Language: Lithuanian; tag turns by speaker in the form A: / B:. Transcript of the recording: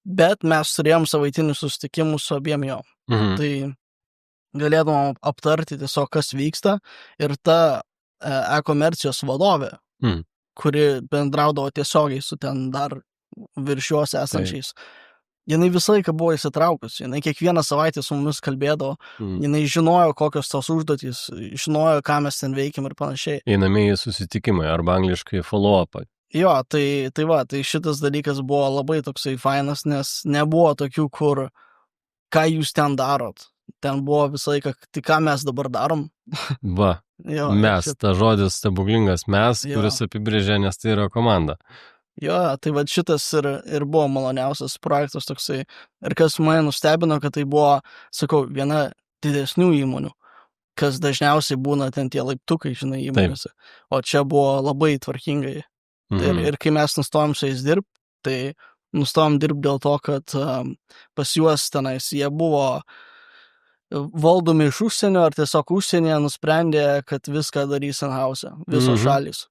A: bet mes turėjom savaitinius susitikimus su abiem jo. Tai galėdavom aptarti tiesiog, kas vyksta, ir ta e-komercijos vadovė, kuri bendraudavo tiesiogiai su ten dar virš jos esančiais. Jinai visą laiką buvo įsitraukusi, jinai kiekvieną savaitę su mumis kalbėdavo, jinai žinojo, kokios tos užduotys, žinojo, ką mes ten veikiam ir panašiai.
B: Einamieji susitikimai, arba angliškai follow-upai.
A: Jo, tai šitas dalykas buvo labai toksai fainas, nes nebuvo tokių, kur, ką jūs ten darot. Ten buvo visą laiką, tai ką mes dabar darom.
B: Va,
A: Jo,
B: mes, ta žodis stebuklingas mes, kuris apibrėžia, nes tai yra komanda.
A: Jo, tai va šitas ir buvo maloniausias projektas toksai. Ir kas mane nustebino, kad tai buvo, sakau, viena didesnių įmonių, kas dažniausiai būna ten tie laiptukai, žinai, įmonėse. O čia buvo labai tvarkingai. Ir kai mes nustojom su jais dirbti, tai nustojom dirbti dėl to, kad pas juos tenais jie buvo valdomi iš užsienio, ar tiesiog užsienyje nusprendė, kad viską darys in-house, visos šalys.